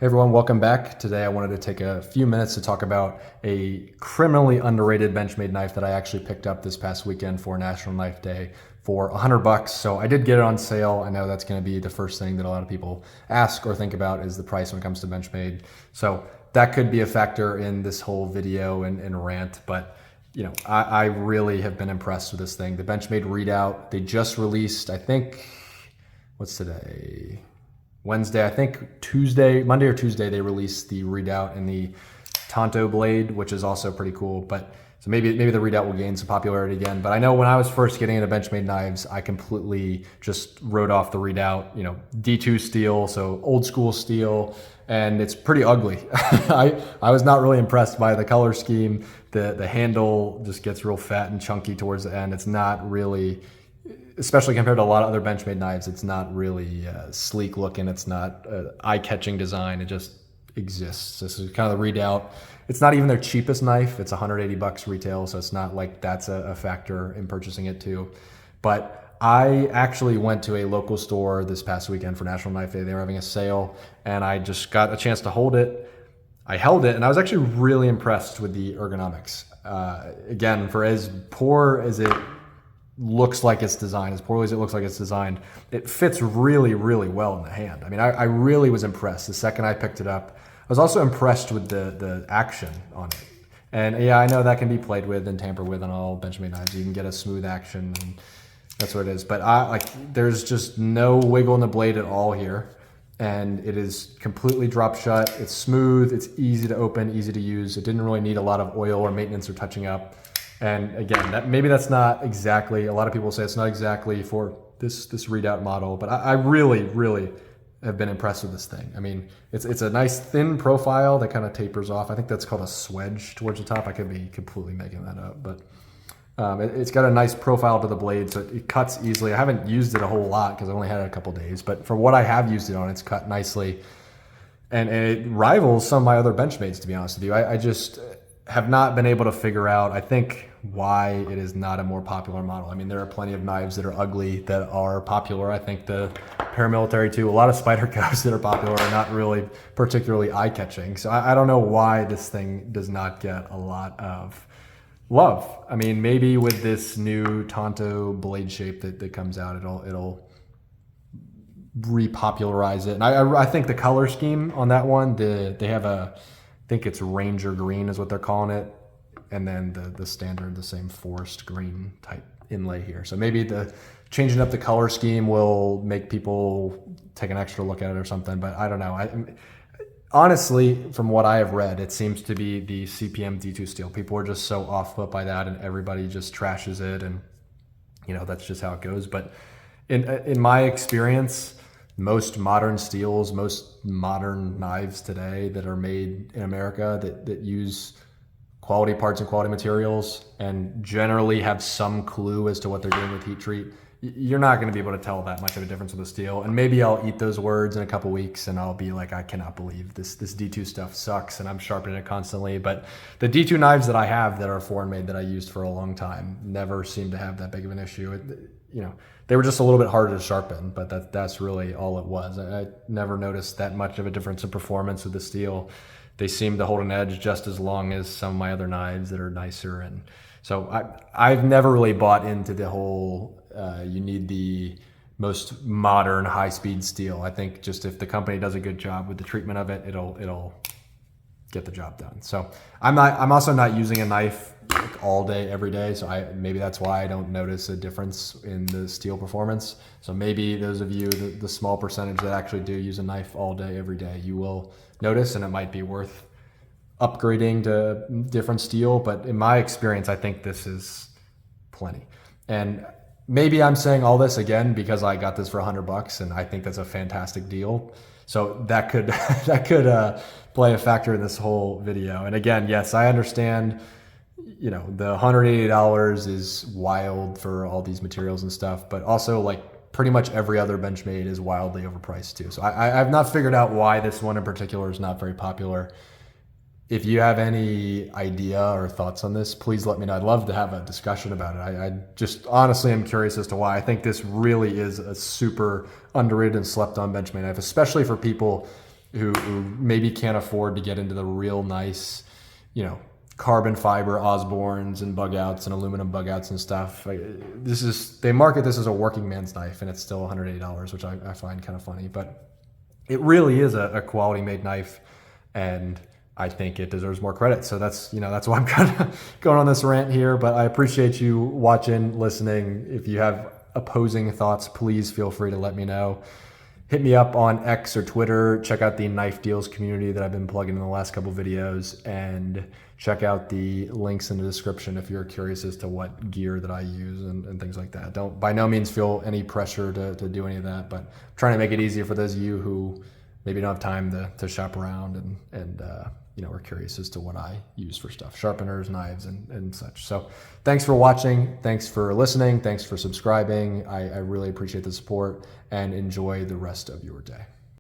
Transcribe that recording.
Hey everyone, welcome back. Today I wanted to take a few minutes to talk about a criminally underrated Benchmade knife that I actually picked up this past weekend for National Knife Day for $100. So I did get it on sale. I know that's going to be the first thing that a lot of people ask or think about is the price when it comes to Benchmade. So that could be a factor in this whole video and rant, but I really have been impressed with this thing. The Benchmade Redoubt, they just released, I think, what's today? Wednesday, I think Monday or Tuesday, they released the Redoubt and the Tonto blade, which is also pretty cool. But so maybe the Redoubt will gain some popularity again. But I know when I was first getting into Benchmade knives, I completely just wrote off the Redoubt, D2 steel, so old school steel, and it's pretty ugly. I was not really impressed by the color scheme. The handle just gets real fat and chunky towards the end. It's not really, especially compared to a lot of other Benchmade knives, it's not really sleek looking. It's not eye-catching design. It just exists. This is kind of the Redoubt. It's not even their cheapest knife. It's $180 retail, so it's not like that's a factor in purchasing it too. But I actually went to a local store this past weekend for National Knife Day. They were having a sale, and I just got a chance to hold it. I held it, and I was actually really impressed with the ergonomics. Again, for as poor as it looks like it's designed, as poorly as it looks like it's designed, it fits really, really well in the hand. I mean, I really was impressed the second I picked it up. I was also impressed with the action on it. And yeah, I know that can be played with and tampered with on all Benchmade knives. You can get a smooth action, and that's what it is. But there's just no wiggle in the blade at all here. And it is completely drop shut. It's smooth, it's easy to open, easy to use. It didn't really need a lot of oil or maintenance or touching up. And again, maybe that's not exactly, a lot of people say it's not exactly for this Redoubt model, but I really, really have been impressed with this thing. I mean, it's a nice thin profile that kind of tapers off. I think that's called a swedge towards the top. I could be completely making that up, but it's got a nice profile to the blade, so it cuts easily. I haven't used it a whole lot because I only had it a couple days, but for what I have used it on, it's cut nicely. And it rivals some of my other Benchmades, to be honest with you. I just have not been able to figure out, I think, why it is not a more popular model. I mean, there are plenty of knives that are ugly that are popular. I think the paramilitary too, a lot of Spydercos that are popular are not really particularly eye-catching. So I don't know why this thing does not get a lot of love. I mean, maybe with this new Tonto blade shape that comes out, it'll repopularize it. And I think the color scheme on that one, they have I think it's Ranger green is what they're calling it. And then the standard, the same forest green type inlay here. So maybe changing up the color scheme will make people take an extra look at it or something, but I don't know. Honestly, from what I have read, it seems to be the CPM D2 steel. People are just so off put by that, and everybody just trashes it, and that's just how it goes. But in my experience, most modern steels, most modern knives today that are made in America that use quality parts and quality materials and generally have some clue as to what they're doing with heat treat, you're not going to be able to tell that much of a difference with the steel. And maybe I'll eat those words in a couple weeks and I'll be like, I cannot believe this D2 stuff sucks and I'm sharpening it constantly. But the D2 knives that I have that are foreign made that I used for a long time never seemed to have that big of an issue. They were just a little bit harder to sharpen, but that's really all it was. I never noticed that much of a difference in performance with the steel. They seem to hold an edge just as long as some of my other knives that are nicer. And so I've never really bought into the whole, you need the most modern high-speed steel. I think just if the company does a good job with the treatment of it, it'll get the job done. So I'm also not using a knife like all day, every day. So maybe that's why I don't notice a difference in the steel performance. So maybe those of you, the small percentage that actually do use a knife all day, every day, you will notice, and it might be worth upgrading to different steel. But in my experience, I think this is plenty. And maybe I'm saying all this again because I got this for $100 and I think that's a fantastic deal. So that could play a factor in this whole video. And again, yes, I understand, the $180 is wild for all these materials and stuff, but also like pretty much every other Benchmade is wildly overpriced too. So I've not figured out why this one in particular is not very popular. If you have any idea or thoughts on this, please let me know. I'd love to have a discussion about it. I just honestly am curious as to why. I think this really is a super underrated and slept on Benchmade knife, especially for people who maybe can't afford to get into the real nice, carbon fiber Osbornes and bug outs and aluminum bug outs and stuff. They market this as a working man's knife, and it's still $180, which I find kind of funny. But it really is a quality made knife, and I think it deserves more credit. So that's why I'm kind of going on this rant here. But I appreciate you watching, listening. If you have opposing thoughts, please feel free to let me know. Hit me up on X or Twitter. Check out the Knife Deals community that I've been plugging in the last couple videos, and check out the links in the description if you're curious as to what gear that I use and things like that. Don't by no means feel any pressure to do any of that, but I'm trying to make it easier for those of you who maybe don't have time to shop around and are curious as to what I use for stuff, sharpeners, knives, and such. So thanks for watching. Thanks for listening. Thanks for subscribing. I really appreciate the support, and enjoy the rest of your day.